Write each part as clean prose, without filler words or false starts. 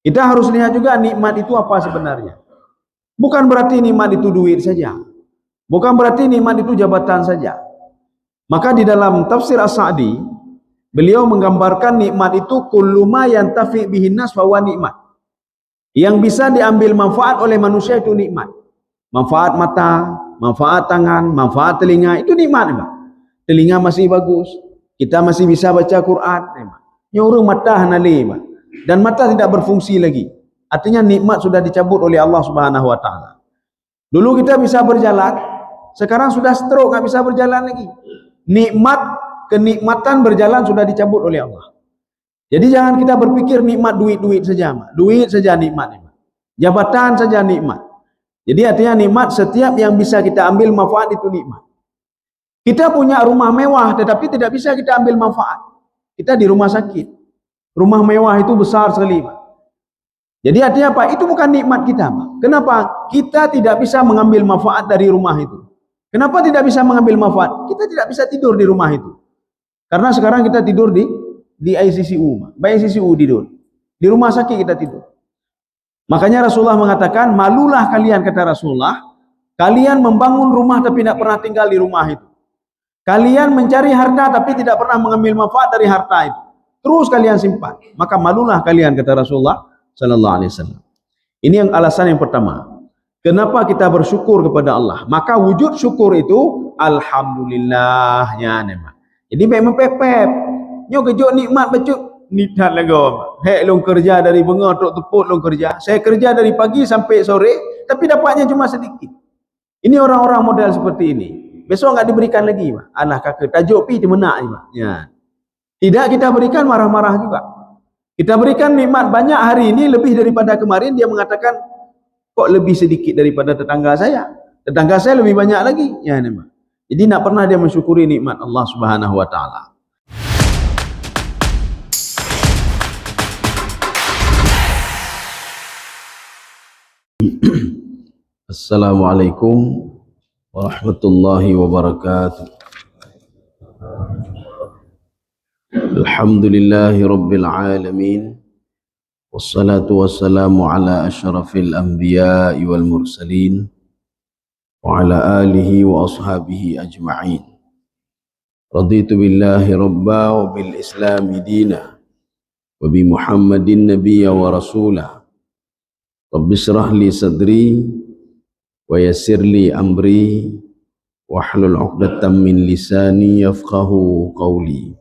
Kita harus lihat juga nikmat itu apa sebenarnya. Bukan berarti nikmat itu duit saja. Bukan berarti nikmat itu jabatan saja. Maka di dalam tafsir As-Sa'di, beliau menggambarkan nikmat itu kullu ma yantafi bihin nas fa huwa nikmat. Yang bisa diambil manfaat oleh manusia itu nikmat. Manfaat mata, manfaat tangan, manfaat telinga, itu nikmat. Telinga masih bagus, kita masih bisa baca Quran. Nyuruh mata hanali, dan mata tidak berfungsi lagi. Artinya nikmat sudah dicabut oleh Allah Subhanahu wa taala. Dulu kita bisa berjalan, sekarang sudah stroke, nggak bisa berjalan lagi. Nikmat, kenikmatan berjalan sudah dicabut oleh Allah. Jadi jangan kita berpikir nikmat duit-duit saja, duit saja nikmat, jabatan saja nikmat. Jadi artinya nikmat setiap yang bisa kita ambil manfaat itu nikmat. Kita punya rumah mewah tetapi tidak bisa kita ambil manfaat. Kita di rumah sakit, rumah mewah itu besar sekali, Pak. Jadi artinya apa? Itu bukan nikmat kita, Pak. Kenapa? Kita tidak bisa mengambil manfaat dari rumah itu. Kenapa tidak bisa mengambil manfaat? Kita tidak bisa tidur di rumah itu. Karena sekarang kita tidur di ICCU, ICCU tidur. Di rumah sakit kita tidur. Makanya Rasulullah mengatakan, malulah kalian, kata Rasulullah, kalian membangun rumah tapi tidak pernah tinggal di rumah itu. Kalian mencari harta tapi tidak pernah mengambil manfaat dari harta itu. Terus kalian simpan. Maka malulah kalian, kata Rasulullah sallallahu alaihi wasallam. Ini yang alasan yang pertama. Kenapa kita bersyukur kepada Allah? Maka wujud syukur itu alhamdulillah ya nikmat. Jadi baik mepep. Nyo kejut nikmat becut nikmat lagu. Hek long kerja dari bengar tok tepuk long kerja. Saya kerja dari pagi sampai sore tapi dapatnya cuma sedikit. Ini orang-orang model seperti ini. Besok enggak diberikan lagi, Pak. Alah kakak tajuk pi menak ni, Pak. Ya. Tidak kita berikan, marah-marah juga. Kita berikan nikmat banyak hari ini lebih daripada kemarin, dia mengatakan kok lebih sedikit daripada tetangga saya. Tetangga saya lebih banyak lagi. Ya, nikmat. Jadi tidak pernah dia mensyukuri nikmat Allah Subhanahu wa taala. Assalamualaikum warahmatullahi wabarakatuh. Alhamdulillahi rabbil alamin. Wassalatu wassalamu ala asyrafil anbiya'i wal mursalin wa ala alihi wa ashabihi ajma'in. Raditu billahi rabba wa bil islami dina wa bi Muhammadin nabiyya wa rasulah. Rabbi syrah li sadri wa yassir li amri wahlul 'uqdatam min lisani yafqahu qawli.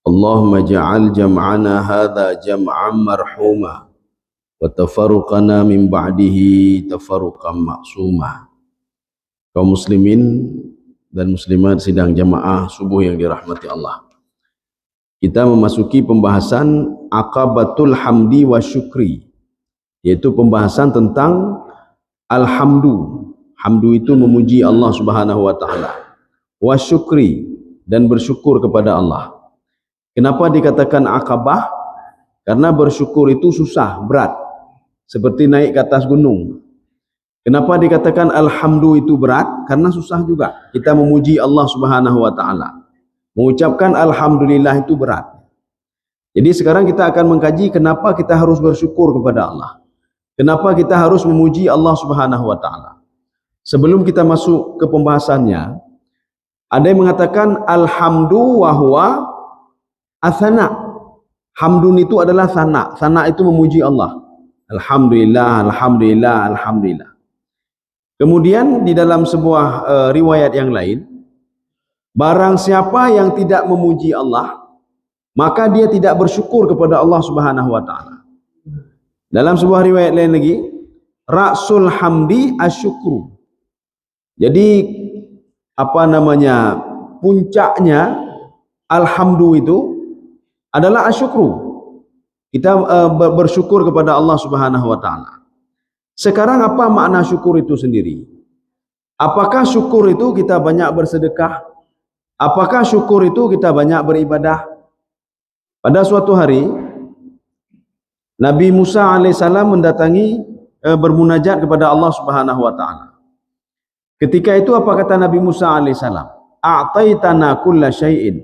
Allahumma ja'al jam'ana hadha jam'an marhuma wa tafarruqana min ba'dihi tafarruqan ma'suma. Kaum muslimin dan muslimat sidang jamaah subuh yang dirahmati Allah. Kita memasuki pembahasan aqabatul hamdi wa syukri, yaitu pembahasan tentang alhamdu. Hamdu itu memuji Allah Subhanahu wa taala. Wa syukri, dan bersyukur kepada Allah. Kenapa dikatakan akabah? Karena bersyukur itu susah, berat. Seperti naik ke atas gunung. Kenapa dikatakan alhamdu itu berat? Karena susah juga. Kita memuji Allah Subhanahu wa taala. Mengucapkan alhamdulillah itu berat. Jadi sekarang kita akan mengkaji kenapa kita harus bersyukur kepada Allah. Kenapa kita harus memuji Allah Subhanahu wa taala. Sebelum kita masuk ke pembahasannya, ada yang mengatakan alhamdu wa huwa asana. Hamdun itu adalah sana. Sana itu memuji Allah. Alhamdulillah, alhamdulillah, alhamdulillah. Kemudian di dalam sebuah riwayat yang lain, barang siapa yang tidak memuji Allah, maka dia tidak bersyukur kepada Allah Subhanahu wa taala. Dalam sebuah riwayat lain lagi, ra'sul hamdi asyukru. Jadi apa namanya? Puncaknya alhamdu itu adalah asyukru. Kita bersyukur kepada Allah Subhanahu wa taala. Sekarang apa makna syukur itu sendiri? Apakah syukur itu kita banyak bersedekah? Apakah syukur itu kita banyak beribadah? Pada suatu hari Nabi Musa alaihissalam mendatangi bermunajat kepada Allah Subhanahu wa taala. Ketika itu apa kata Nabi Musa alaihissalam? A'taitana kulla syai'in.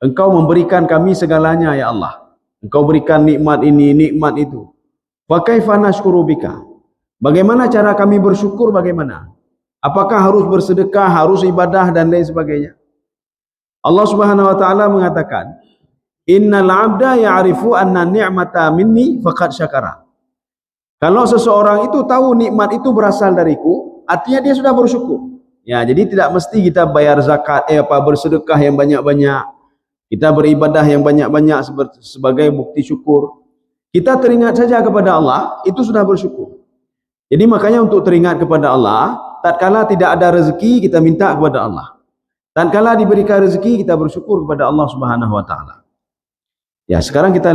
Engkau memberikan kami segalanya ya Allah. Engkau berikan nikmat ini, nikmat itu. Fa kaifa nashkuru bika? Bagaimana cara kami bersyukur, bagaimana? Apakah harus bersedekah, harus ibadah dan lain sebagainya? Allah Subhanahu wa taala mengatakan, "Innal 'abda ya'rifu anna ni'mata minni faqad syakara." Kalau seseorang itu tahu nikmat itu berasal dariku, artinya dia sudah bersyukur. Ya, jadi tidak mesti kita bayar zakat, bersedekah yang banyak-banyak. Kita beribadah yang banyak-banyak sebagai bukti syukur. Kita teringat saja kepada Allah, itu sudah bersyukur. Jadi makanya untuk teringat kepada Allah, tatkala tidak ada rezeki kita minta kepada Allah. Tatkala diberikan rezeki kita bersyukur kepada Allah Subhanahu wa taala. Ya, sekarang kita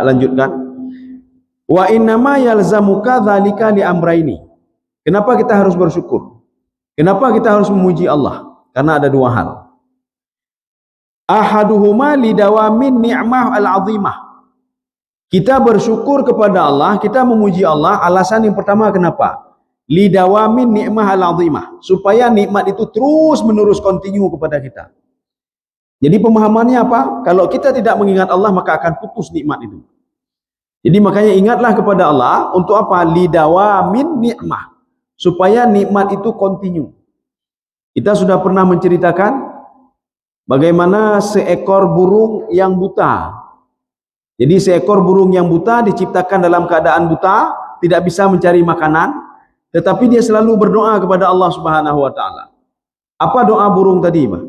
lanjutkan. Wa innama yalzamuka dzalika li amraini. Kenapa kita harus bersyukur? Kenapa kita harus memuji Allah? Karena ada dua hal. Ahaduhuma lidawamin ni'mah al-'azimah. Kita bersyukur kepada Allah, kita memuji Allah, alasan yang pertama kenapa? Lidawamin ni'mah al-'azimah, supaya nikmat itu terus menerus kontinu kepada kita. Jadi pemahamannya apa? Kalau kita tidak mengingat Allah maka akan putus nikmat itu. Jadi makanya ingatlah kepada Allah untuk apa? Lidawamin ni'mah, supaya nikmat itu kontinu. Kita sudah pernah menceritakan bagaimana seekor burung yang buta. Jadi seekor burung yang buta diciptakan dalam keadaan buta, tidak bisa mencari makanan, tetapi dia selalu berdoa kepada Allah Subhanahu wa taala. Apa doa burung tadi, Pak?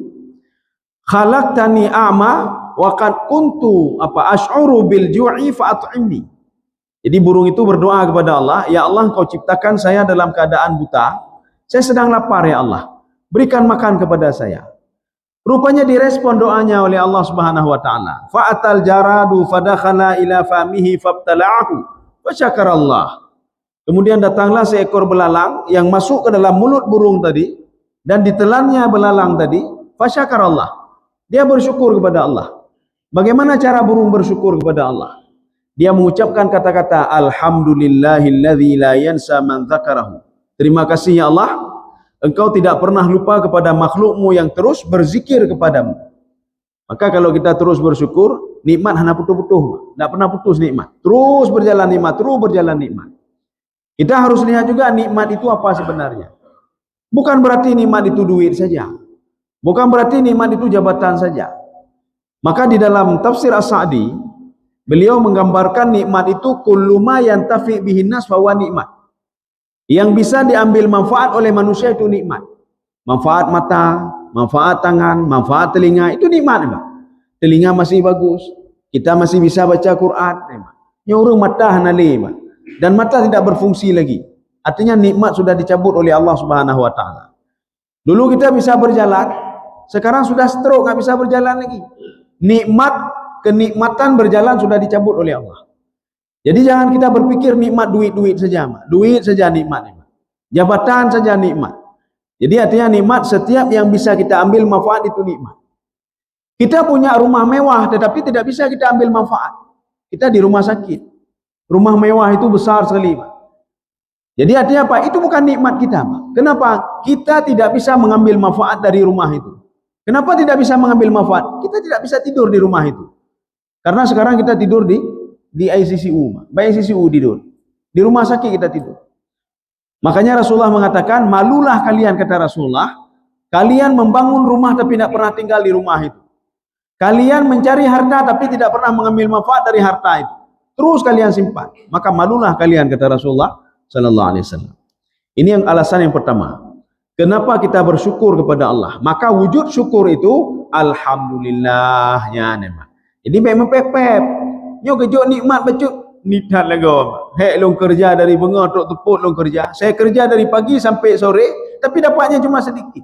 Khalaqtani a'ma wa qad kuntu asy'uru bil ju'i fa at'imni. Jadi burung itu berdoa kepada Allah, ya Allah, Engkau ciptakan saya dalam keadaan buta, saya sedang lapar ya Allah, berikan makan kepada saya. Rupanya direspon doanya oleh Allah Subhanahu wa taala. Fa'atal jaradu fadakhala ila famihi fabtala'ahu wa syakarallah. Kemudian datanglah seekor belalang yang masuk ke dalam mulut burung tadi dan ditelannya belalang tadi, fa syakarallah. Dia bersyukur kepada Allah. Bagaimana cara burung bersyukur kepada Allah? Dia mengucapkan kata-kata alhamdulillahilladzi la yansa man dzakarahu. Terima kasih ya Allah, Engkau tidak pernah lupa kepada makhlukmu yang terus berzikir kepadamu. Maka kalau kita terus bersyukur, nikmat hanya putus-putus, tidak pernah putus nikmat. Terus berjalan nikmat, terus berjalan nikmat. Kita harus lihat juga nikmat itu apa sebenarnya. Bukan berarti nikmat itu duit saja. Bukan berarti nikmat itu jabatan saja. Maka di dalam tafsir As-Sa'di, beliau menggambarkan nikmat itu kullu ma yantafi bihin nas fa huwa nikmat. Yang bisa diambil manfaat oleh manusia itu nikmat. Manfaat mata, manfaat tangan, manfaat telinga, itu nikmat. Telinga masih bagus, kita masih bisa baca Quran. Nyuruh mata hanali, dan mata tidak berfungsi lagi. Artinya nikmat sudah dicabut oleh Allah Subhanahu wa taala. Dulu kita bisa berjalan, sekarang sudah stroke, nggak bisa berjalan lagi. Nikmat, kenikmatan berjalan sudah dicabut oleh Allah. Jadi jangan kita berpikir nikmat duit saja, duit saja nikmat, jabatan saja nikmat. Jadi artinya nikmat setiap yang bisa kita ambil manfaat itu nikmat. Kita punya rumah mewah tetapi tidak bisa kita ambil manfaat. Kita di rumah sakit, rumah mewah itu besar sekali, Pak. Jadi artinya apa? Itu bukan nikmat kita, Pak. Kenapa? Kita tidak bisa mengambil manfaat dari rumah itu. Kenapa tidak bisa mengambil manfaat? Kita tidak bisa tidur di rumah itu. Karena sekarang kita tidur di ICCU, tidur. Di rumah sakit kita tidur. Makanya Rasulullah mengatakan, malulah kalian, kata Rasulullah, kalian membangun rumah tapi tidak pernah tinggal di rumah itu. Kalian mencari harta tapi tidak pernah mengambil manfaat dari harta itu. Terus kalian simpan. Maka malulah kalian, kata Rasulullah sallallahu alaihi wasallam. Ini yang alasan yang pertama. Kenapa kita bersyukur kepada Allah? Maka wujud syukur itu alhamdulillah ya nema. Jadi memang pepep. Nyo kejok nikmat becut nidat lagu. Hek long kerja dari bengar tok teput long kerja. Saya kerja dari pagi sampai sore tapi dapatnya cuma sedikit.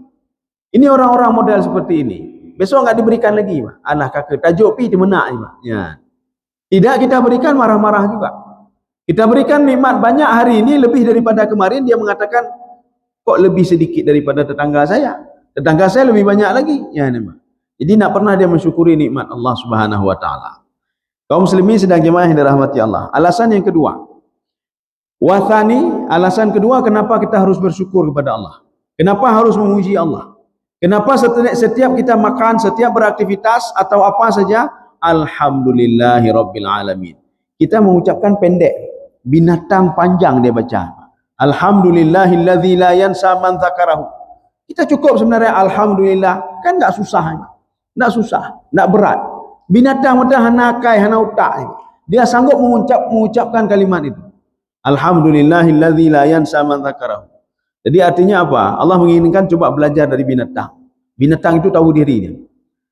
Ini orang-orang model seperti ini. Besok enggak diberikan lagi, Pak. Alah kakak tajuk pi di menak ni, Pak. Ya. Tidak kita berikan, marah-marah juga. Kita berikan nikmat banyak hari ini lebih daripada kemarin, dia mengatakan kok lebih sedikit daripada tetangga saya. Tetangga saya lebih banyak lagi. Ya, ni, Pak. Jadi tidak pernah dia mensyukuri nikmat Allah Subhanahu wa taala. Kaum muslimin sedang jemaah yang dirahmati Allah. Alasan yang kedua. Wathani, alasan kedua kenapa kita harus bersyukur kepada Allah. Kenapa harus memuji Allah? Kenapa setiap kita makan, setiap beraktivitas atau apa saja, alhamdulillahi rabbil alamin. Kita mengucapkan pendek, binatang panjang dia baca. Alhamdulillahillazi la yansa man dzakarahu. Kita cukup sebenarnya alhamdulillah, kan enggak susah. Enggak susah, enggak berat. Binatang macam hana kai hana utak, dia sanggup mengucapkan kalimat itu. Alhamdulillahillazi la yansa man dzakarahu. Jadi artinya apa? Allah menginginkan coba belajar dari binatang. Binatang itu tahu dirinya.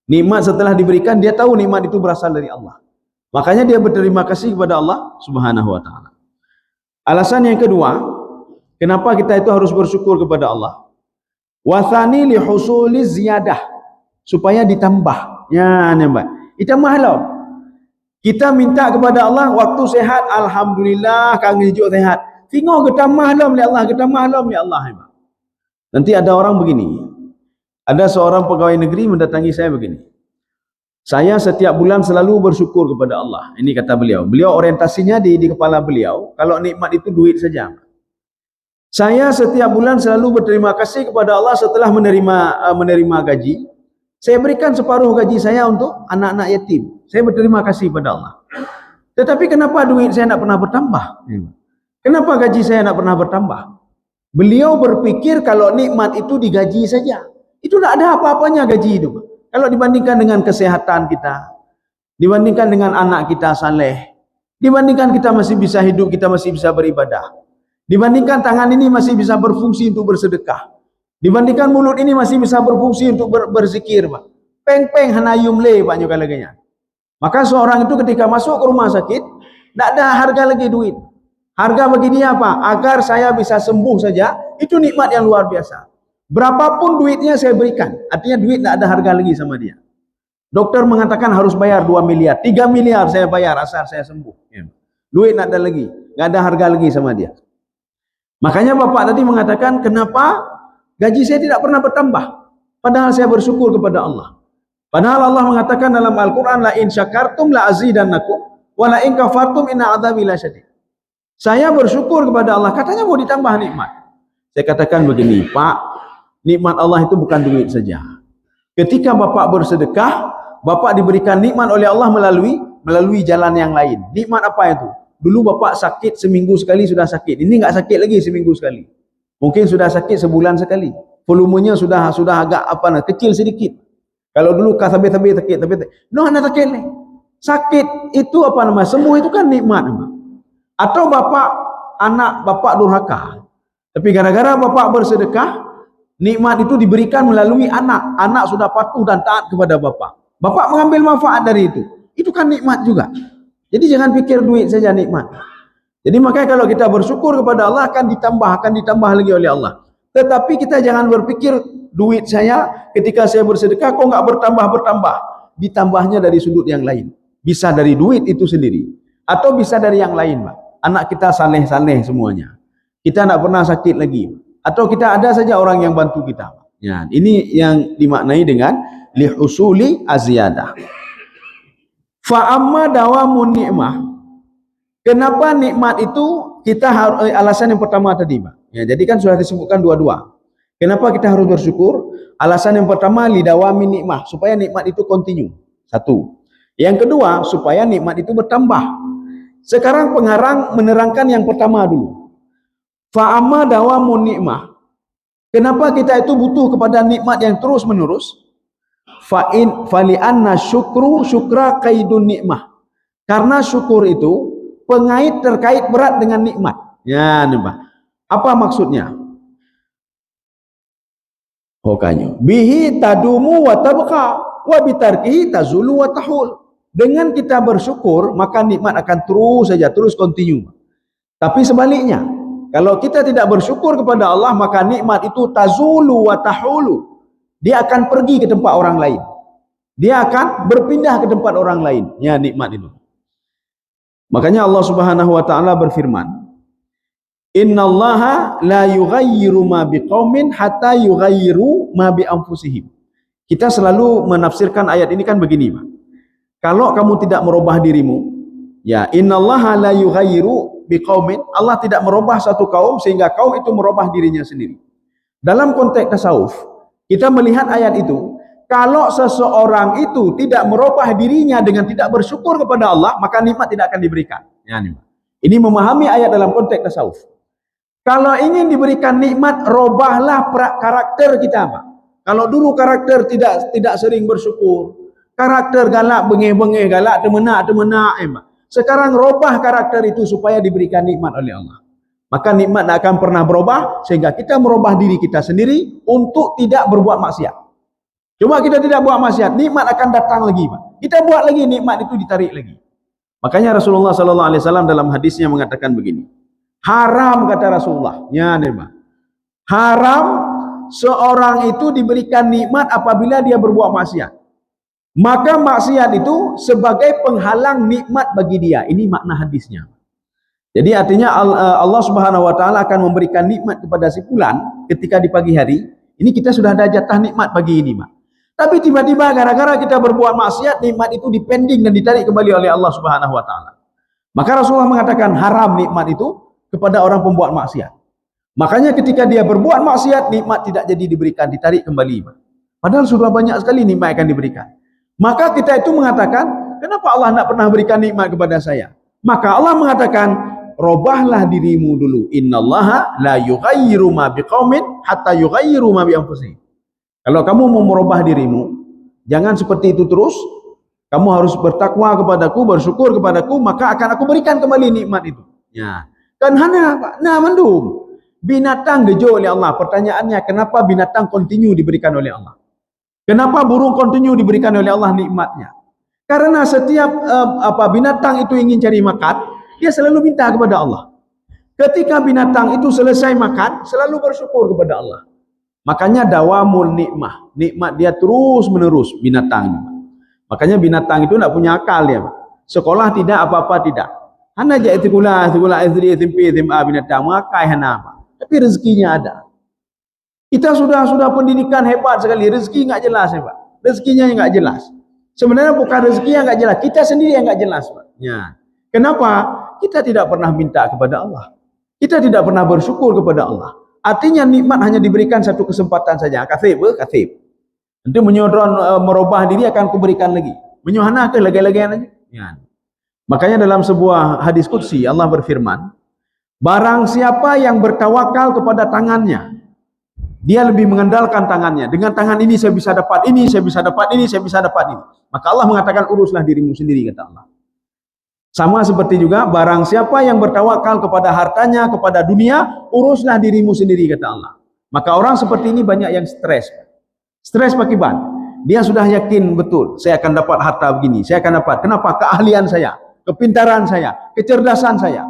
Nikmat setelah diberikan, dia tahu nikmat itu berasal dari Allah. Makanya dia berterima kasih kepada Allah Subhanahu wa taala. Alasan yang kedua, kenapa kita itu harus bersyukur kepada Allah? Wathani li husuli ziyadah, supaya ditambah. Ya, nampak. Ditambah lah. Kita minta kepada Allah waktu sehat, alhamdulillah, kang hijau sehat. Tengok ketambah lah oleh Allah, ketambah lah oleh Allah. Nanti ada orang begini. Ada seorang pegawai negeri mendatangi saya begini. Saya setiap bulan selalu bersyukur kepada Allah. Ini kata beliau. Beliau orientasinya di kepala beliau, kalau nikmat itu duit saja. Saya setiap bulan selalu berterima kasih kepada Allah setelah menerima gaji. Saya berikan separuh gaji saya untuk anak-anak yatim. Saya berterima kasih kepada Allah. Tetapi kenapa duit saya tidak pernah bertambah? Kenapa gaji saya tidak pernah bertambah? Beliau berpikir kalau nikmat itu digaji saja. Itu tidak ada apa-apanya gaji itu. Kalau dibandingkan dengan kesehatan kita, dibandingkan dengan anak kita saleh, dibandingkan kita masih bisa hidup, kita masih bisa beribadah, dibandingkan tangan ini masih bisa berfungsi untuk bersedekah, dibandingkan mulut ini masih bisa berfungsi untuk berzikir, Pak. Peng-peng hanayum le Pak nyuka laganya. Maka seorang itu ketika masuk ke rumah sakit, tidak ada harga lagi duit. Harga bagi dia apa? Agar saya bisa sembuh saja, itu nikmat yang luar biasa. Berapapun duitnya saya berikan, artinya duit tidak ada harga lagi sama dia. Dokter mengatakan harus bayar 2 miliar, 3 miliar saya bayar asal saya sembuh. Duit tidak ada lagi, tidak ada harga lagi sama dia. Makanya Bapak tadi mengatakan, kenapa gaji saya tidak pernah bertambah? Padahal saya bersyukur kepada Allah. Padahal Allah mengatakan dalam Al-Quran, la in syakartum la azidannakum, wa la in kafartum inna adzabi lasyadid. Saya bersyukur kepada Allah, katanya mau ditambah nikmat. Saya katakan begini, Pak, nikmat Allah itu bukan duit saja. Ketika Bapak bersedekah, Bapak diberikan nikmat oleh Allah melalui jalan yang lain. Nikmat apa itu? Dulu Bapak sakit seminggu sekali sudah sakit. Ini enggak sakit lagi seminggu sekali. Mungkin sudah sakit sebulan sekali. Volumenya sudah agak kecil sedikit. Kalau dulu sabit sakit, no anda sakit nih. Sakit itu sembuh itu kan nikmat. Atau anak Bapak durhaka. Tapi gara-gara Bapak bersedekah, nikmat itu diberikan melalui anak. Anak sudah patuh dan taat kepada Bapak. Bapak mengambil manfaat dari itu. Itu kan nikmat juga. Jadi jangan pikir duit saja nikmat. Jadi makanya kalau kita bersyukur kepada Allah akan ditambah lagi oleh Allah. Tetapi kita jangan berpikir duit saya ketika saya bersedekah kok nggak bertambah. Ditambahnya dari sudut yang lain. Bisa dari duit itu sendiri. Atau bisa dari yang lain, Pak. Anak kita saleh-saleh semuanya. Kita tidak pernah sakit lagi. Atau kita ada saja orang yang bantu kita. Ya, ini yang dimaknai dengan lihusuli aziyadah. Fa'amma dawamun ni'mah. Kenapa nikmat itu kita harus, alasan yang pertama tadi, Pak. Ya, jadi kan sudah disebutkan dua-dua. Kenapa kita harus bersyukur? Alasan yang pertama lidawamin nikmah, supaya nikmat itu kontinu. Satu. Yang kedua, supaya nikmat itu bertambah. Sekarang pengarang menerangkan yang pertama dulu. Fa'amma dawamun ni'mah. Kenapa kita itu butuh kepada nikmat yang terus menerus? Fali'anna syukra qaidun ni'mah. Karena syukur itu pengait terkait berat dengan nikmat. Ya, nampak. Apa maksudnya? Hokanya. Bihi tadumu wa tabqa wa bitarkihi tazulu wa tahul. Dengan kita bersyukur, maka nikmat akan terus kontinu. Tapi sebaliknya, kalau kita tidak bersyukur kepada Allah, maka nikmat itu tazulu wa tahulu. Dia akan pergi ke tempat orang lain. Dia akan berpindah ke tempat orang lain. Ya, nikmat itu. Makanya Allah Subhanahu wa taala berfirman, "Innallaha la yughayyiru ma biqaumin hatta yughayyiru ma bi anfusihim." Kita selalu menafsirkan ayat ini kan begini, Pak. Kalau kamu tidak merubah dirimu, ya, innallaha la yughayyiru biqaumin, Allah tidak merubah satu kaum sehingga kaum itu merubah dirinya sendiri. Dalam konteks tasawuf, kita melihat ayat itu, kalau seseorang itu tidak merubah dirinya dengan tidak bersyukur kepada Allah, maka nikmat tidak akan diberikan. Ya, ini memahami ayat dalam konteks tasawuf. Kalau ingin diberikan nikmat, robahlah karakter kita, Pak. Kalau dulu karakter tidak sering bersyukur, karakter galak, bengeh-bengeh, galak, temenak, Pak. Sekarang robah karakter itu supaya diberikan nikmat oleh Allah. Maka nikmat tak akan pernah berubah, sehingga kita merubah diri kita sendiri untuk tidak berbuat maksiat. Cuma kita tidak buat maksiat, nikmat akan datang lagi, Pak. Kita buat lagi, nikmat itu ditarik lagi. Makanya Rasulullah SAW dalam hadisnya mengatakan begini. Haram, kata Rasulullah. Ya, Pak. Haram seorang itu diberikan nikmat apabila dia berbuat maksiat. Maka maksiat itu sebagai penghalang nikmat bagi dia. Ini makna hadisnya. Jadi artinya Allah Subhanahu wa taala akan memberikan nikmat kepada si fulan ketika di pagi hari. Ini kita sudah ada jatah nikmat pagi ini, Pak. Tapi tiba-tiba gara-gara kita berbuat maksiat, nikmat itu dipending dan ditarik kembali oleh Allah Subhanahu wa taala. Maka Rasulullah mengatakan haram nikmat itu kepada orang pembuat maksiat. Makanya ketika dia berbuat maksiat, nikmat tidak jadi diberikan, ditarik kembali. Padahal sudah banyak sekali nikmat akan diberikan. Maka kita itu mengatakan, kenapa Allah tidak pernah berikan nikmat kepada saya? Maka Allah mengatakan, robahlah dirimu dulu. Innallaha la yughayyiru ma biqaumin hatta yughayyiru ma bi anfusihim. Kalau kamu mau merubah dirimu, jangan seperti itu terus. Kamu harus bertakwa kepadaku, bersyukur kepadaku, maka akan aku berikan kembali nikmat itu. Ya. Kan hanya Pak, nah mendum. Binatang gejo oleh Allah. Pertanyaannya, kenapa binatang kontinu diberikan oleh Allah? Kenapa burung kontinu diberikan oleh Allah nikmatnya? Karena setiap binatang itu ingin cari makan, dia selalu minta kepada Allah. Ketika binatang itu selesai makan, selalu bersyukur kepada Allah. Makanya dawamul nikmah, nikmat dia terus menerus binatang ini. Makanya binatang itu tidak punya akal dia, Pak. Sekolah tidak, apa-apa tidak. Hana aja sekolah SD, SMP, SMA binatang makai hana apa. Tapi rezekinya ada. Kita sudah pendidikan hebat sekali, rezeki enggak jelas ya, Pak. Rezekinya enggak jelas. Sebenarnya bukan rezeki yang enggak jelas, kita sendiri yang enggak jelas, Pak. Ya. Kenapa? Kita tidak pernah minta kepada Allah. Kita tidak pernah bersyukur kepada Allah. Artinya nikmat hanya diberikan satu kesempatan saja. Kasib. Nanti menyodron merubah diri akan kuberikan lagi. Menyuhana ke lagi-lagi aja. Ya. Makanya dalam sebuah hadis qudsi Allah berfirman, barang siapa yang bertawakal kepada tangannya, dia lebih mengandalkan tangannya. Dengan tangan ini saya bisa dapat ini, saya bisa dapat ini, saya bisa dapat ini. Maka Allah mengatakan uruslah dirimu sendiri, kata Allah. Sama seperti juga barang siapa yang bertawakal kepada hartanya, kepada dunia, uruslah dirimu sendiri, kata Allah. Maka orang seperti ini banyak yang stres. Stres akibat dia sudah yakin betul, saya akan dapat harta begini, saya akan dapat. Kenapa? Keahlian saya, kepintaran saya, kecerdasan saya.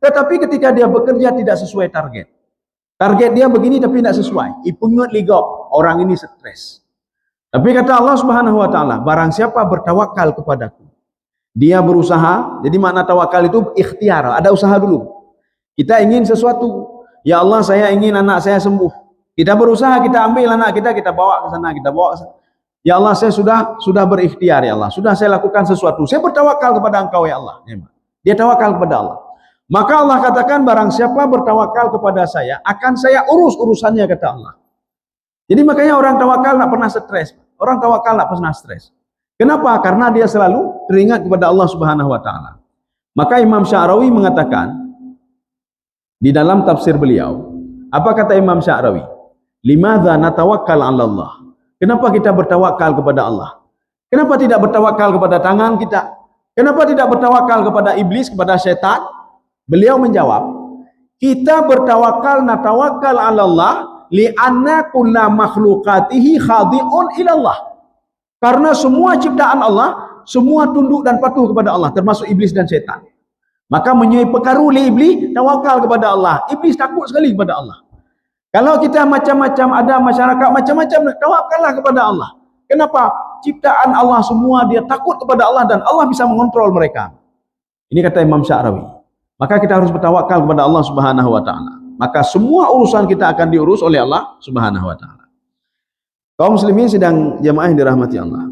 Tetapi ketika dia bekerja tidak sesuai target. Target dia begini tapi tidak sesuai. Ipungut ligop, orang ini stres. Tapi kata Allah Subhanahu wa taala, barang siapa bertawakal kepadaku, dia berusaha. Jadi makna tawakal itu ikhtiar, ada usaha dulu. Kita ingin sesuatu, ya Allah saya ingin anak saya sembuh. Kita berusaha, kita ambil anak kita bawa ke sana, kita bawa ke sana. Ya Allah saya sudah berikhtiar ya Allah, sudah saya lakukan sesuatu. Saya bertawakal kepada Engkau ya Allah. Dia tawakal kepada Allah. Maka Allah katakan barang siapa bertawakal kepada saya, akan saya urus urusannya, kata Allah. Jadi makanya orang tawakal tak pernah stres. Orang tawakal tak pernah stres. Kenapa? Karena dia selalu teringat kepada Allah Subhanahu wa taala. Maka Imam Sya'rawi mengatakan di dalam tafsir beliau, apa kata Imam Sya'rawi? Limadza natawakkal 'ala Allah? Kenapa kita bertawakal kepada Allah? Kenapa tidak bertawakal kepada tangan kita? Kenapa tidak bertawakal kepada iblis, kepada syaitan? Beliau menjawab, kita bertawakal natawakkal 'ala Allah li'anna kulla makhluqatihi khadi'un ila Allah. Karena semua ciptaan Allah, semua tunduk dan patuh kepada Allah, termasuk iblis dan syaitan. Maka menyai perkara li iblis, tawakal kepada Allah. Iblis takut sekali kepada Allah. Kalau kita macam-macam, ada masyarakat macam-macam, tawakallah kepada Allah. Kenapa? Ciptaan Allah semua dia takut kepada Allah dan Allah bisa mengontrol mereka. Ini kata Imam Sya'rawi. Maka kita harus bertawakal kepada Allah Subhanahu wa taala. Maka semua urusan kita akan diurus oleh Allah Subhanahu wa taala. Kaum muslimin sedang jamaah yang dirahmati Allah.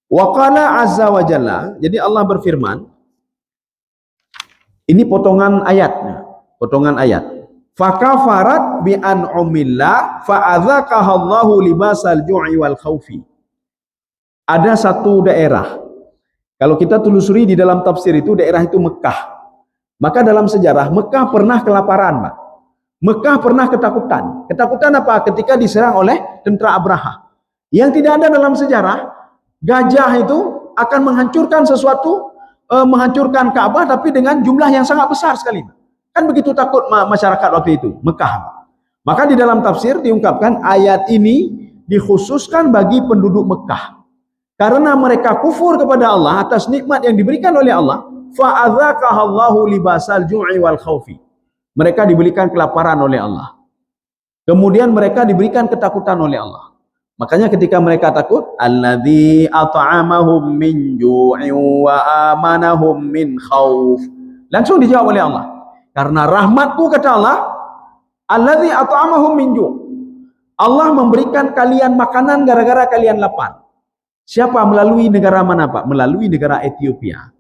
Wa qala azza wa jalla, jadi Allah berfirman, ini potongan ayatnya, potongan ayat. Fakafarat bi an'umillah fa'adzaqahallahu libasal ju'i wal khaufi. Ada satu daerah, Kalau kita telusuri di dalam tafsir itu, daerah itu Mekah. Maka dalam sejarah, Mekah pernah kelaparan, Pak. Mekah pernah ketakutan. Ketakutan apa? Ketika diserang oleh tentara Abraha. Yang tidak ada dalam sejarah, gajah itu akan menghancurkan sesuatu, menghancurkan Ka'bah, tapi dengan jumlah yang sangat besar sekali. Kan begitu takut masyarakat waktu itu, Mekah. Maka di dalam tafsir diungkapkan, ayat ini dikhususkan bagi penduduk Mekah. Karena mereka kufur kepada Allah atas nikmat yang diberikan oleh Allah, fa'adzaqahallahu libasal ju'i wal khaufi. Mereka diberikan kelaparan oleh Allah. Kemudian mereka diberikan ketakutan oleh Allah. Makanya ketika mereka takut, alladzi at'amahum min ju'in wa amanahum min khauf. Langsung dijawab oleh Allah. Karena rahmatku, kata Allah, alladzi at'amahum min ju'. Allah memberikan kalian makanan gara-gara kalian lapar. Siapa? Melalui negara mana, Pak? Melalui negara Ethiopia.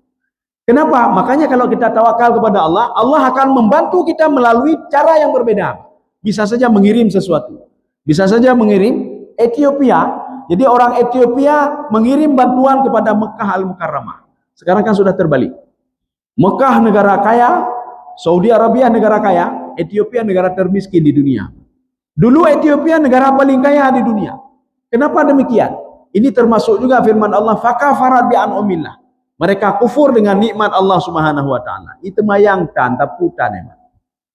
Kenapa? Makanya kalau kita tawakal kepada Allah, Allah akan membantu kita melalui cara yang berbeda. Bisa saja mengirim sesuatu. Bisa saja mengirim Ethiopia. Jadi orang Ethiopia mengirim bantuan kepada Mekah Al-Mukarramah. Sekarang kan sudah terbalik. Mekah negara kaya, Saudi Arabia negara kaya, Ethiopia negara termiskin di dunia. Dulu Ethiopia negara paling kaya di dunia. Kenapa demikian? Ini termasuk juga firman Allah, fakafarat bi an'umillah. Mereka kufur dengan nikmat Allah Subhanahu wa taala. Itu mayangkan taputan emang.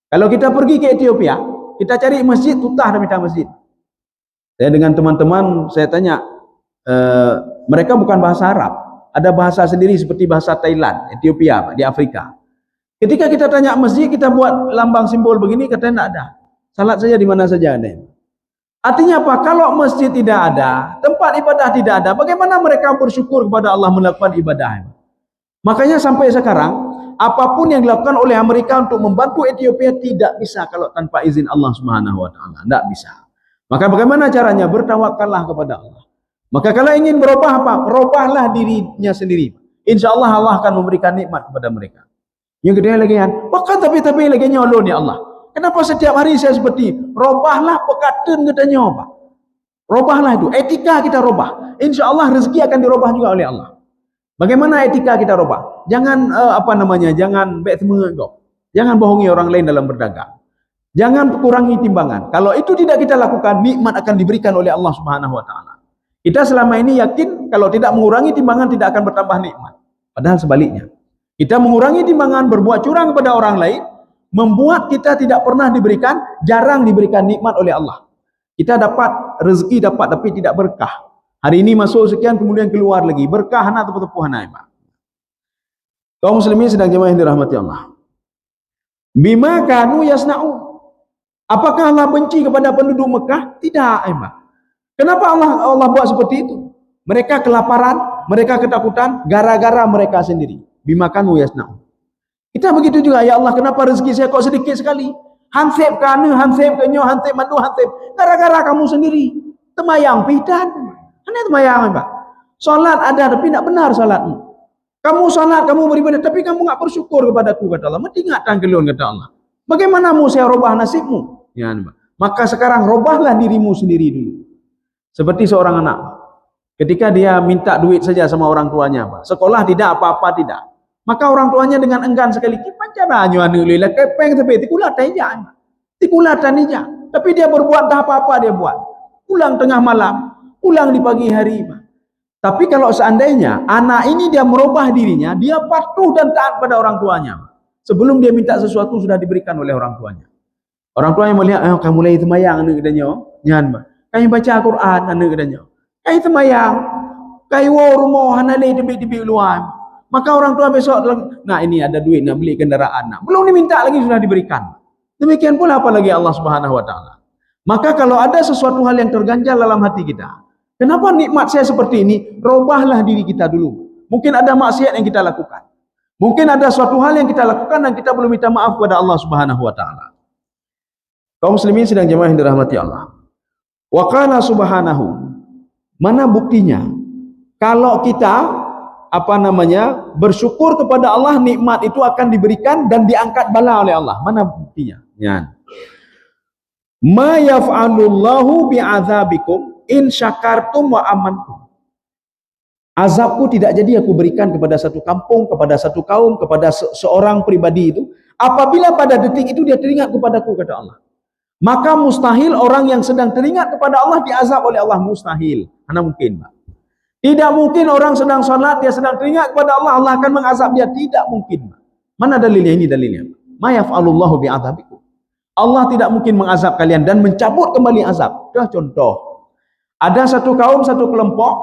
Kalau kita pergi ke Ethiopia, kita cari masjid, tutah dan minta masjid. Saya dengan teman-teman, saya tanya, mereka bukan bahasa Arab, ada bahasa sendiri seperti bahasa Thailand, Ethiopia, di Afrika. Ketika kita tanya masjid, kita buat lambang simbol begini, katanya tidak ada. Salat saja di mana saja ada. Artinya apa? Kalau masjid tidak ada, tempat ibadah tidak ada, bagaimana mereka bersyukur kepada Allah melakukan ibadah? Makanya sampai sekarang, apapun yang dilakukan oleh Amerika untuk membantu Ethiopia tidak bisa kalau tanpa izin Allah Subhanahu wa taala, tidak bisa. Maka bagaimana caranya? Bertawakallah kepada Allah. Maka kalau ingin berubah apa? Berubahlah dirinya sendiri. Insya Allah Allah akan memberikan nikmat kepada mereka. Yang kedua lagi kan, bahkan tapi lagi nyolong ya Allah. Kenapa setiap hari saya seperti robahlah pekatun katanya Pak. Robahlah itu, etika kita robah. Insya Allah rezeki akan dirobah juga oleh Allah. Bagaimana etika kita robah? Jangan jangan baik semua kau. Jangan bohongi orang lain dalam berdagang. Jangan kurangi timbangan. Kalau itu tidak kita lakukan, nikmat akan diberikan oleh Allah Subhanahu wa taala. Kita selama ini yakin kalau tidak mengurangi timbangan tidak akan bertambah nikmat. Padahal sebaliknya. Kita mengurangi timbangan, berbuat curang kepada orang lain, membuat kita tidak pernah diberikan, jarang diberikan nikmat oleh Allah. Kita dapat rezeki tapi tidak berkah. Hari ini masuk sekian, kemudian keluar lagi. Berkah atau pertepuhan Pak. Kaum muslimin sedang jemaah yang dirahmati Allah. Bima kanu yasna'u. Apakah Allah benci kepada penduduk Mekah? Tidak, Pak. Kenapa Allah buat seperti itu? Mereka kelaparan, mereka ketakutan, gara-gara mereka sendiri. Bima kanu yasna'u. Kita begitu juga, ya Allah, kenapa rezeki saya kok sedikit sekali? Hansip kanu, hansip kenyo, hansip madu, hansip. Gara-gara kamu sendiri. Temayang pidan. Ini temayang, Pak. Salat ada tapi tidak benar salatmu. Kamu salat, kamu beribadah tapi kamu enggak bersyukur kepadaku, kata Allah. Mesti ingatkan kelon, kata Allah. Bagaimana mau saya robah nasibmu? Ya, Pak. Maka sekarang robahlah dirimu sendiri dulu. Seperti seorang anak. Ketika dia minta duit saja sama orang tuanya, Pak. Sekolah tidak, apa-apa tidak. Maka orang tuanya dengan enggan sekali, "Pancaranya anu lila kepeng tapi tikulatan aja." Tikulatan aja. Tapi dia berbuat dah apa-apa dia buat. Pulang tengah malam, pulang di pagi hari. Tapi kalau seandainya anak ini dia merubah dirinya, dia patuh dan taat pada orang tuanya. Sebelum dia minta sesuatu sudah diberikan oleh orang tuanya. Orang tuanya melihat, kamu mulai semayang anak katanya, nyan, kamu baca Al-Quran anak katanya. Kamu semayang, kamu rumah hanale tebik-tebik luar. Maka orang tua besok, nah ini ada duit nak beli kendaraan, nak. Belum diminta lagi sudah diberikan. Demikian pula apalagi Allah Subhanahu wa taala. Maka kalau ada sesuatu hal yang terganjal dalam hati kita, kenapa nikmat saya seperti ini? Robahlah diri kita dulu. Mungkin ada maksiat yang kita lakukan. Mungkin ada suatu hal yang kita lakukan dan kita belum minta maaf kepada Allah Subhanahu wa taala. Kaum muslimin sedang jemaah yang dirahmati Allah. Wa qala subhanahu. Mana buktinya? Kalau kita bersyukur kepada Allah, nikmat itu akan diberikan dan diangkat bala oleh Allah. Mana buktinya? Ya. Ma yaf'alullahu bi'adzabikum in syakartum wa amantum. Azabku tidak jadi aku berikan kepada satu kampung, kepada satu kaum, kepada seorang pribadi itu, apabila pada detik itu dia teringat kepadaku, kata Allah. Maka mustahil orang yang sedang teringat kepada Allah diazab oleh Allah, mustahil. Mana mungkin, Pak? Tidak mungkin orang sedang salat, dia sedang teringat kepada Allah, Allah akan mengazab dia. Tidak mungkin, Pak. Mana dalilnya? Ini dalilnya. Ma yaf'alullahu bi'adzabikum. Allah tidak mungkin mengazab kalian dan mencabut kembali azab. Dah contoh. Ada satu kaum, satu kelompok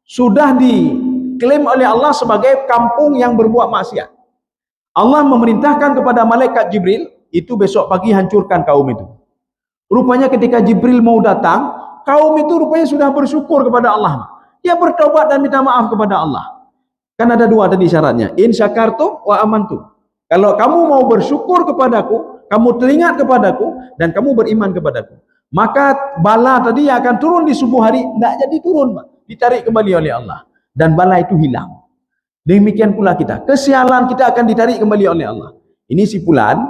sudah diklaim oleh Allah sebagai kampung yang berbuat maksiat. Allah memerintahkan kepada malaikat Jibril, itu besok pagi hancurkan kaum itu. Rupanya ketika Jibril mau datang, kaum itu rupanya sudah bersyukur kepada Allah. Dia bertobat dan minta maaf kepada Allah. Kan ada dua tadi syaratnya. In syakartum wa amantum. Kalau kamu mau bersyukur kepadaku, kamu teringat kepadaku, dan kamu beriman kepadaku, maka bala tadi yang akan turun di subuh hari tidak jadi turun, Pak. Ditarik kembali oleh Allah, dan bala itu hilang. Demikian pula kita, kesialan kita akan ditarik kembali oleh Allah. Ini si fulan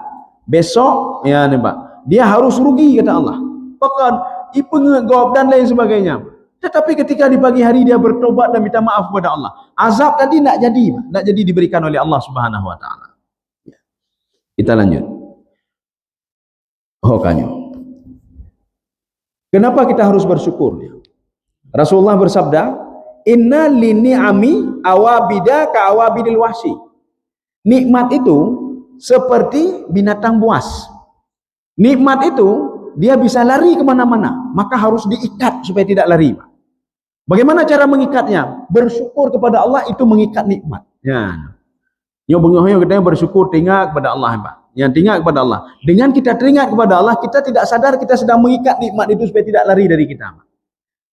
besok ya nih, Pak, dia harus rugi, kata Allah, bahkan ipengegop dan lain sebagainya. Tetapi ketika di pagi hari dia bertobat dan minta maaf kepada Allah, azab tadi tidak jadi, Pak. Tidak jadi diberikan oleh Allah Subhanahu wa taala. Kita lanjut. Kanyo. Kenapa kita harus bersyukur? Rasulullah bersabda, "Inna lini'ami awabida ka awabidil wahsi." Nikmat itu seperti binatang buas. Nikmat itu dia bisa lari kemana-mana, maka harus diikat supaya tidak lari. Bagaimana cara mengikatnya? Bersyukur kepada Allah itu mengikat nikmat. Ya. Yang bengahnya katanya bersyukur, teringat kepada Allah, Pak. Yang teringat kepada Allah. Dengan kita teringat kepada Allah, kita tidak sadar kita sedang mengikat nikmat itu supaya tidak lari dari kita, Pak.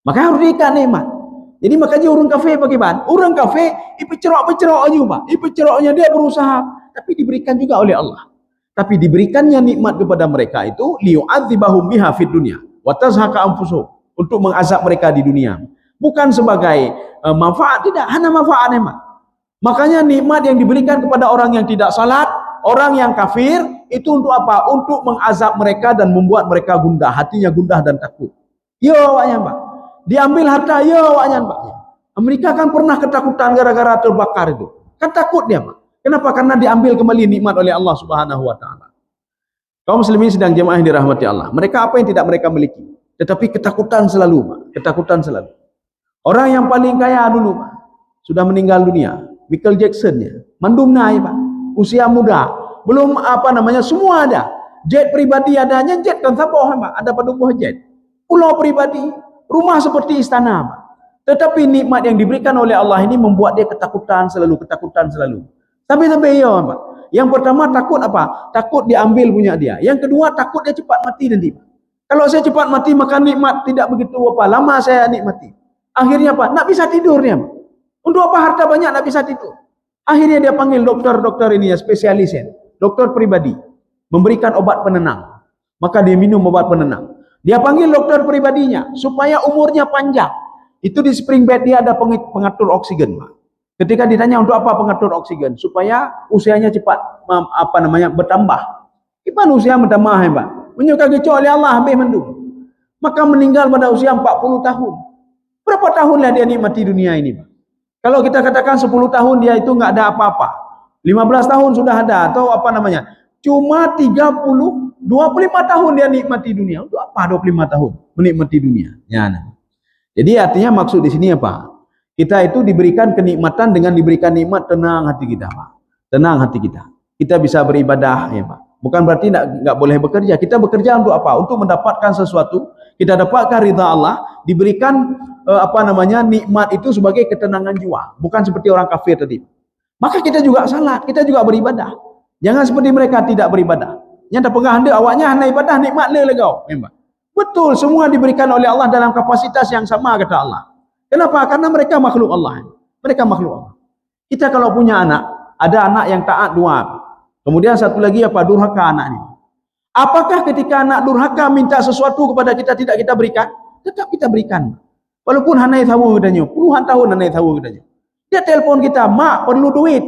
Maka harus diikat nikmat. Jadi makanya orang kafe bagaimana? Orang kafe ipecerok-pecerok aja, Pak. Ipeceroknya dia berusaha, tapi diberikan juga oleh Allah. Tapi diberikannya nikmat kepada mereka itu liyu'adzibahum biha fid dunya wa tazhaka anfusuhum, untuk mengazab mereka di dunia. Bukan sebagai manfaat, tidak, hanya manfaat nikmat. Makanya nikmat yang diberikan kepada orang yang tidak salat, orang yang kafir, itu untuk apa? Untuk mengazab mereka dan membuat mereka gundah, hatinya gundah dan takut. Ya awaknya, Pak. Diambil harta, ya awaknya, Pak. Mereka kan pernah ketakutan gara-gara terbakar itu. Kan takut dia, Pak. Kenapa? Karena diambil kembali nikmat oleh Allah Subhanahu wa taala. Kaum muslimin sedang jemaah yang dirahmati Allah. Mereka apa yang tidak mereka miliki? Tetapi ketakutan selalu, Pak. Ketakutan selalu. Orang yang paling kaya dulu, Pak, sudah meninggal dunia. Michael Jackson ya, mandum naik, Pak, usia muda, belum semua ada, jet pribadi adanya, jet kan saboh, Pak, ada pada buah jet, pulau pribadi, rumah seperti istana, Pak. Tetapi nikmat yang diberikan oleh Allah ini membuat dia ketakutan selalu. Sampai ya, Pak. Yang pertama takut apa? Takut diambil punya dia. Yang kedua takut dia cepat mati nanti, Pak. Kalau saya cepat mati maka nikmat tidak begitu lama saya nikmati. Akhirnya Pak, nak bisa tidur dia, Pak. Untuk apa harta banyak nak bisa tidur? Akhirnya dia panggil dokter ini ya, spesialis ya, dokter pribadi, memberikan obat penenang. Maka dia minum obat penenang. Dia panggil dokter pribadinya supaya umurnya panjang. Itu di spring bed dia ada pengatur oksigen, Pak. Ketika ditanya untuk apa pengatur oksigen, supaya usianya cepat bertambah. Gimana usia bertambah, ya, Pak? Menyukai kecoh oleh Allah habis mendung. Maka meninggal pada usia 40 tahun. Berapa tahunlah dia nikmati dunia ini, Pak? Kalau kita katakan 10 tahun dia itu enggak ada apa-apa. 15 tahun sudah ada, atau cuma 25 tahun dia nikmati dunia. Untuk apa 25 tahun menikmati dunia? Ya, nah. Jadi artinya maksud di sini apa? Kita itu diberikan kenikmatan dengan diberikan nikmat, tenang hati kita, Pak. Tenang hati kita. Kita bisa beribadah, ya, Pak. Bukan berarti enggak boleh bekerja. Kita bekerja untuk apa? Untuk mendapatkan sesuatu. Kita dapatkan ridha Allah, diberikan nikmat itu sebagai ketenangan jiwa, bukan seperti orang kafir tadi. Maka kita juga salat, kita juga beribadah. Jangan seperti mereka tidak beribadah. Yang tak pegang anda awaknya hanya ibadah nikmat le legau. Betul, semua diberikan oleh Allah dalam kapasitas yang sama, kata Allah. Kenapa? Karena mereka makhluk Allah. Mereka makhluk Allah. Kita kalau punya anak, ada anak yang taat dua. Kemudian satu lagi durhaka anak ini. Apakah ketika anak durhaka minta sesuatu kepada kita tidak kita berikan? Tetap kita berikan. Walaupun hanai tahu katanya, puluhan tahun hanai tahu katanya. Dia telepon kita, "Mak, perlu duit."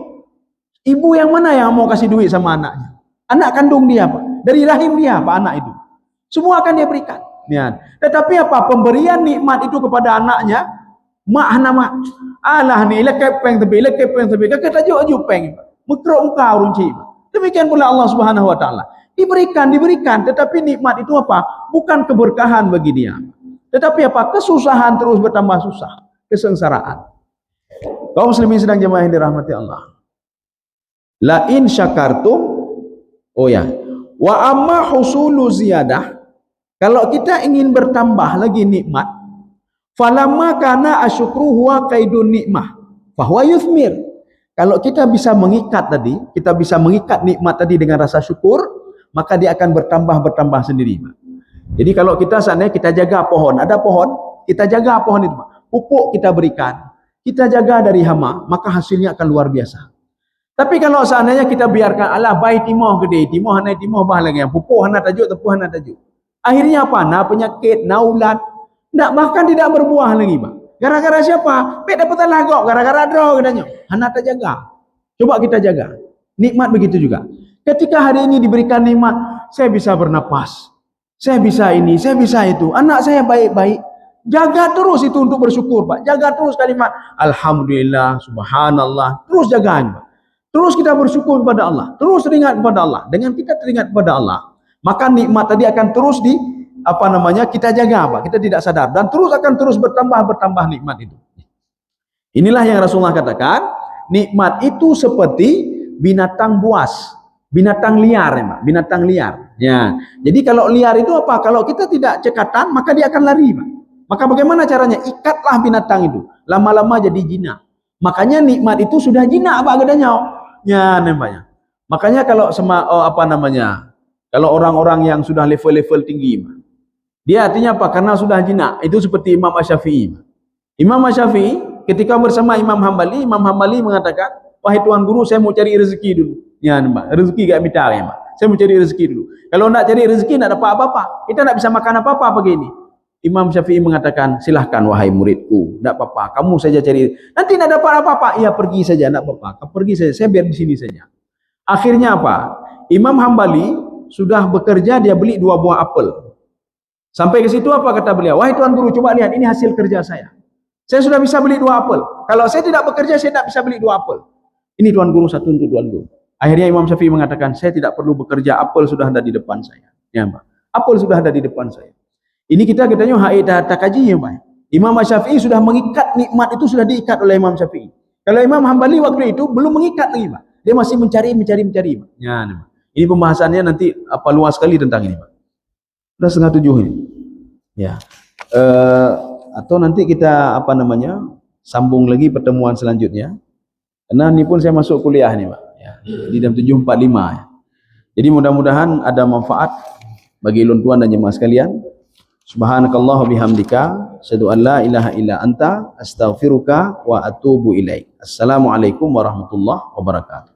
Ibu yang mana yang mau kasih duit sama anaknya? Anak kandung dia, Pak. Dari rahim dia, Pak, anak itu. Semua akan dia berikan. Ya. Tetapi apa? Pemberian nikmat itu kepada anaknya Mak hana mak. Alah ni lekep peng tepi, kakak tajuk aju peng. Mekrok engkau runci. Demikian pula Allah Subhanahu wa taala. Diberikan, tetapi nikmat itu apa? Bukan keberkahan bagi dia. Tetapi apa? Kesusahan terus bertambah susah, kesengsaraan. Kaum muslimin sedang jemaah yang dirahmati Allah. La in syakartum, oh ya, wa amma husulu ziyadah, kalau kita ingin bertambah lagi nikmat, falamma kana asyukru huwa qaidun nikmah, fahuwa yuthmir. Kalau kita bisa mengikat tadi, kita bisa mengikat nikmat tadi dengan rasa syukur, maka dia akan bertambah sendiri. Jadi kalau kita seandainya kita jaga pohon, ada pohon, kita jaga pohon itu, pupuk kita berikan, kita jaga dari hama, maka hasilnya akan luar biasa. Tapi kalau seandainya kita biarkan, alah baik timoh gede, timoh bah lagi, pupuk hana tajuk, tepuh hana tajuk. Akhirnya apa? Na penyakit, na ulat, bahkan tidak berbuah lagi, Pak. Gara-gara siapa? Pek dapat lagok, gara-gara draw katanya. Hana tak jaga. Coba kita jaga. Nikmat begitu juga. Ketika hari ini diberikan nikmat, saya bisa bernapas, saya bisa ini, saya bisa itu, anak saya baik-baik. Jaga terus itu untuk bersyukur, Pak. Jaga terus kalimat alhamdulillah, subhanallah. Terus jagaan, Pak. Terus kita bersyukur kepada Allah. Terus teringat kepada Allah. Dengan kita teringat kepada Allah, maka nikmat tadi akan terus kita jaga, Pak. Kita tidak sadar dan akan terus bertambah nikmat itu. Inilah yang Rasulullah katakan, nikmat itu seperti binatang buas, binatang liar, ya, Pak. Binatang liar. Ya. Jadi kalau liar itu apa? Kalau kita tidak cekatan, maka dia akan lari, Pak. Maka bagaimana caranya? Ikatlah binatang itu. Lama-lama jadi jinak. Makanya nikmat itu sudah jinak, Pak, gedanya. Ya, namanya. Makanya kalau kalau orang-orang yang sudah level-level tinggi, Pak, dia artinya apa? Karena sudah jinak. Itu seperti Imam Asy-Syafi'i. Imam Asy-Syafi'i ketika bersama Imam Hambali mengatakan, wahai Tuan Guru, saya mau cari rezeki dulu. Ya, Pak. Rezeki gak minta, ya, Pak. Saya mau cari rezeki dulu. Kalau nak cari rezeki, nak dapat apa-apa. Kita nak bisa makan apa-apa pagi ini. Imam Syafi'i mengatakan, silahkan wahai muridku, tak apa-apa, kamu saja cari, nanti nak dapat apa-apa, iya pergi saja, tak apa-apa, pergi saja, saya biar di sini saja. Akhirnya apa? Imam Hambali sudah bekerja, dia beli 2 buah apel. Sampai ke situ apa kata beliau? Wahai Tuan Guru, coba lihat, ini hasil kerja saya. Saya sudah bisa beli 2 apel. Kalau saya tidak bekerja, saya tidak bisa beli 2 apel. Ini Tuan Guru, satu untuk Tuan Guru. Akhirnya Imam Syafi'i mengatakan, saya tidak perlu bekerja, apel sudah ada di depan saya. Ya, Pak. Apel sudah ada di depan saya. Ini kita katanya tak kaji, ya, Pak. Imam Syafi'i sudah mengikat nikmat itu, sudah diikat oleh Imam Syafi'i. Kalau Imam Hambali waktu itu belum mengikat lagi, Pak. Dia masih mencari, Pak. Ya, Pak. Ini pembahasannya nanti luas sekali tentang ini, Pak. Sudah 6:30 ini. Ya. Atau nanti kita sambung lagi pertemuan selanjutnya. Karena ini pun saya masuk kuliah nih, Pak. Ya. Di jam 7.45 ya. Jadi mudah-mudahan ada manfaat bagi luntuan dan jemaah sekalian. Subhanakallah bihamdika, asyhadu an la ilaha illa anta, astaghfiruka wa atubu ilaik. Assalamualaikum warahmatullahi wabarakatuh.